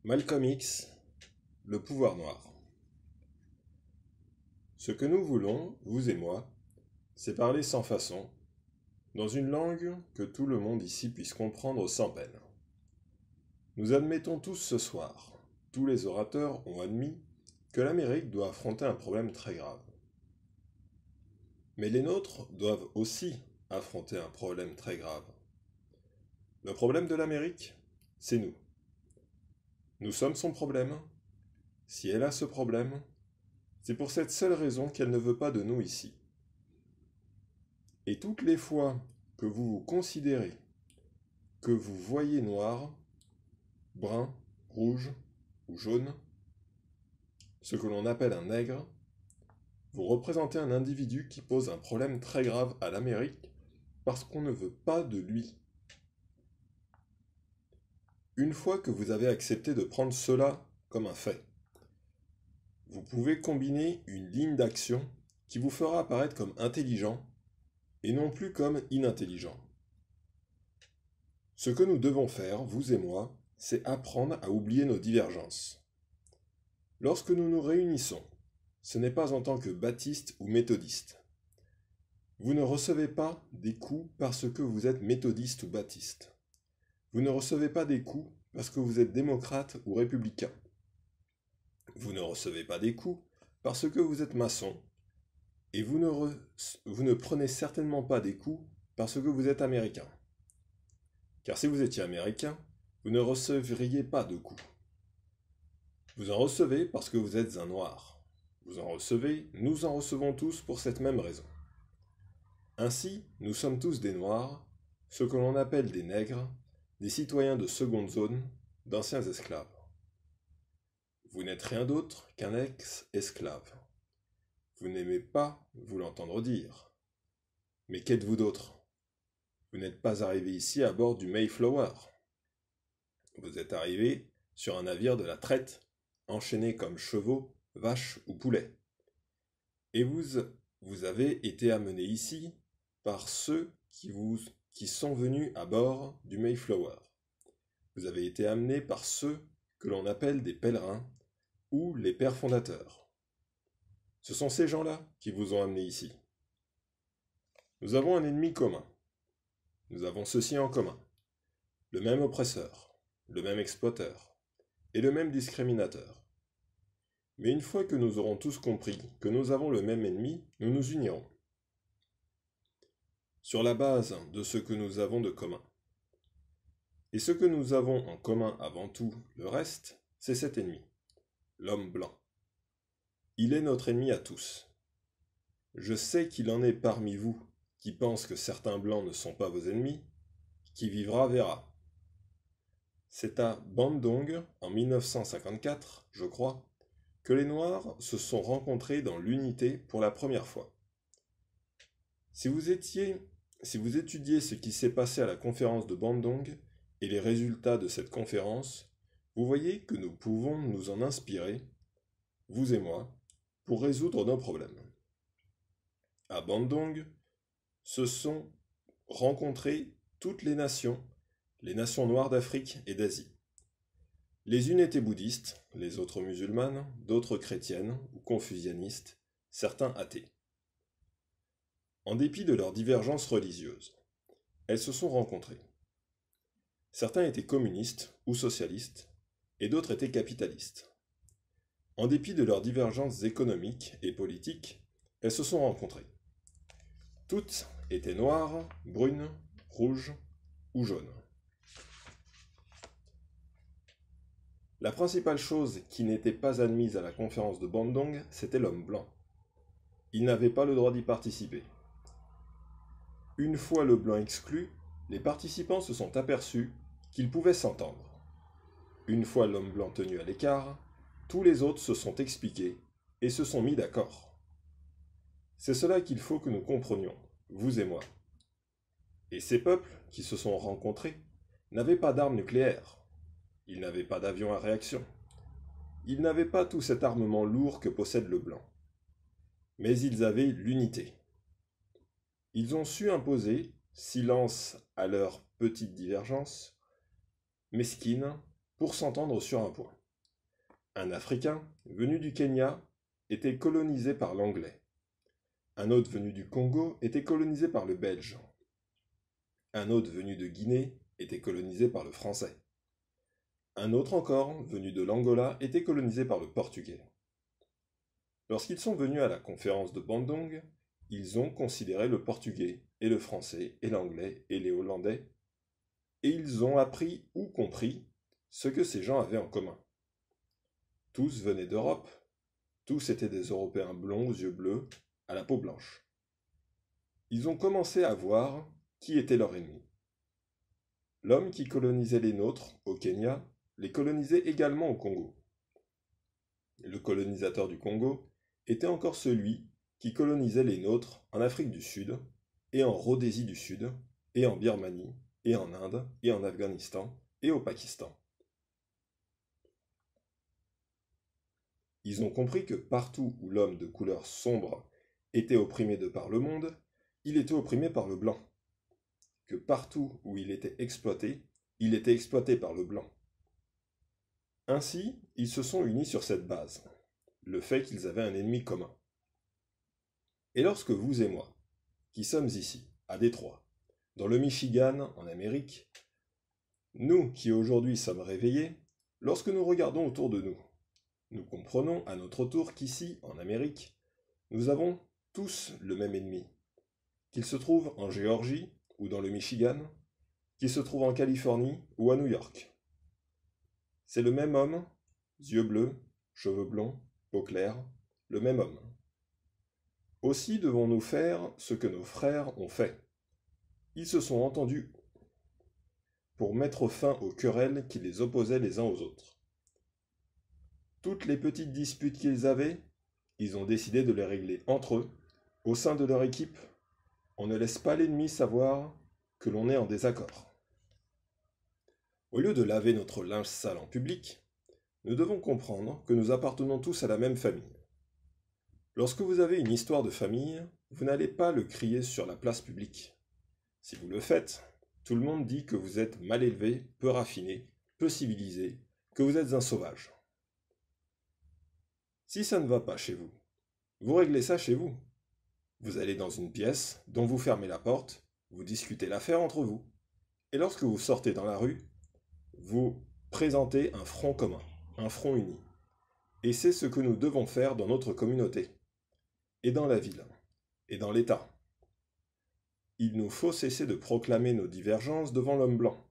Malcolm X, le pouvoir noir. Ce que nous voulons, vous et moi, c'est parler sans façon, dans une langue que tout le monde ici puisse comprendre sans peine. Nous admettons tous ce soir, tous les orateurs ont admis que l'Amérique doit affronter un problème très grave. Mais les nôtres doivent aussi affronter un problème très grave. Le problème de l'Amérique, c'est nous. Nous sommes son problème. Si elle a ce problème, c'est pour cette seule raison qu'elle ne veut pas de nous ici. Et toutes les fois que vous vous considérez, que vous voyez noir, brun, rouge ou jaune, ce que l'on appelle un nègre, vous représentez un individu qui pose un problème très grave à l'Amérique parce qu'on ne veut pas de lui. Une fois que vous avez accepté de prendre cela comme un fait, vous pouvez combiner une ligne d'action qui vous fera apparaître comme intelligent et non plus comme inintelligent. Ce que nous devons faire, vous et moi, c'est apprendre à oublier nos divergences. Lorsque nous nous réunissons, ce n'est pas en tant que baptiste ou méthodiste. Vous ne recevez pas des coups parce que vous êtes méthodiste ou baptiste. Vous ne recevez pas des coups parce que vous êtes démocrate ou républicain. Vous ne recevez pas des coups parce que vous êtes maçon. Et vous ne prenez certainement pas des coups parce que vous êtes américain. Car si vous étiez américain, vous ne recevriez pas de coups. Vous en recevez parce que vous êtes un noir. Vous en recevez, nous en recevons tous pour cette même raison. Ainsi, nous sommes tous des noirs, ce que l'on appelle des nègres, des citoyens de seconde zone, d'anciens esclaves. Vous n'êtes rien d'autre qu'un ex-esclave. Vous n'aimez pas vous l'entendre dire. Mais qu'êtes-vous d'autre ? Vous n'êtes pas arrivé ici à bord du Mayflower. Vous êtes arrivé sur un navire de la traite, enchaîné comme chevaux, vaches ou poulets. Et vous avez été amené ici par ceux qui sont venus à bord du Mayflower. Vous avez été amené par ceux que l'on appelle des pèlerins ou les pères fondateurs. Ce sont ces gens-là qui vous ont amené ici. Nous avons un ennemi commun. Nous avons ceci en commun. Le même oppresseur, le même exploiteur et le même discriminateur. Mais une fois que nous aurons tous compris que nous avons le même ennemi, nous nous unirons. Sur la base de ce que nous avons de commun. Et ce que nous avons en commun avant tout, le reste, c'est cet ennemi, l'homme blanc. Il est notre ennemi à tous. Je sais qu'il en est parmi vous qui pensent que certains blancs ne sont pas vos ennemis, qui vivra verra. C'est à Bandung, en 1954, je crois, que les Noirs se sont rencontrés dans l'unité pour la première fois. Si vous étudiez ce qui s'est passé à la conférence de Bandung et les résultats de cette conférence, vous voyez que nous pouvons nous en inspirer, vous et moi, pour résoudre nos problèmes. À Bandung, se sont rencontrées toutes les nations noires d'Afrique et d'Asie. Les unes étaient bouddhistes, les autres musulmanes, d'autres chrétiennes ou confucianistes, certains athées. En dépit de leurs divergences religieuses, elles se sont rencontrées. Certains étaient communistes ou socialistes, et d'autres étaient capitalistes. En dépit de leurs divergences économiques et politiques, elles se sont rencontrées. Toutes étaient noires, brunes, rouges ou jaunes. La principale chose qui n'était pas admise à la conférence de Bandung, c'était l'homme blanc. Il n'avait pas le droit d'y participer. Une fois le blanc exclu, les participants se sont aperçus qu'ils pouvaient s'entendre. Une fois l'homme blanc tenu à l'écart, tous les autres se sont expliqués et se sont mis d'accord. C'est cela qu'il faut que nous comprenions, vous et moi. Et ces peuples qui se sont rencontrés n'avaient pas d'armes nucléaires. Ils n'avaient pas d'avions à réaction. Ils n'avaient pas tout cet armement lourd que possède le blanc. Mais ils avaient l'unité. Ils ont su imposer silence à leurs petites divergences, mesquines, pour s'entendre sur un point. Un Africain, venu du Kenya, était colonisé par l'anglais. Un autre venu du Congo était colonisé par le belge. Un autre venu de Guinée était colonisé par le français. Un autre encore, venu de l'Angola, était colonisé par le portugais. Lorsqu'ils sont venus à la conférence de Bandung, ils ont considéré le portugais et le français et l'anglais et les hollandais, et ils ont appris ou compris ce que ces gens avaient en commun. Tous venaient d'Europe, tous étaient des Européens blonds aux yeux bleus, à la peau blanche. Ils ont commencé à voir qui était leur ennemi. L'homme qui colonisait les nôtres au Kenya les colonisait également au Congo. Le colonisateur du Congo était encore celui qui colonisait les nôtres en Afrique du Sud, et en Rhodésie du Sud, et en Birmanie, et en Inde, et en Afghanistan, et au Pakistan. Ils ont compris que partout où l'homme de couleur sombre était opprimé de par le monde, il était opprimé par le blanc. Que partout où il était exploité par le blanc. Ainsi, ils se sont unis sur cette base, le fait qu'ils avaient un ennemi commun. Et lorsque vous et moi, qui sommes ici, à Détroit, dans le Michigan, en Amérique, nous qui aujourd'hui sommes réveillés, lorsque nous regardons autour de nous, nous comprenons à notre tour qu'ici, en Amérique, nous avons tous le même ennemi, qu'il se trouve en Géorgie ou dans le Michigan, qu'il se trouve en Californie ou à New York. C'est le même homme, yeux bleus, cheveux blonds, peau claire, le même homme. Aussi devons-nous faire ce que nos frères ont fait. Ils se sont entendus pour mettre fin aux querelles qui les opposaient les uns aux autres. Toutes les petites disputes qu'ils avaient, ils ont décidé de les régler entre eux, au sein de leur équipe. On ne laisse pas l'ennemi savoir que l'on est en désaccord. Au lieu de laver notre linge sale en public, nous devons comprendre que nous appartenons tous à la même famille. Lorsque vous avez une histoire de famille, vous n'allez pas le crier sur la place publique. Si vous le faites, tout le monde dit que vous êtes mal élevé, peu raffiné, peu civilisé, que vous êtes un sauvage. Si ça ne va pas chez vous, vous réglez ça chez vous. Vous allez dans une pièce, dont vous fermez la porte, vous discutez l'affaire entre vous. Et lorsque vous sortez dans la rue, vous présentez un front commun, un front uni. Et c'est ce que nous devons faire dans notre communauté, et dans la ville, et dans l'État. Il nous faut cesser de proclamer nos divergences devant l'homme blanc.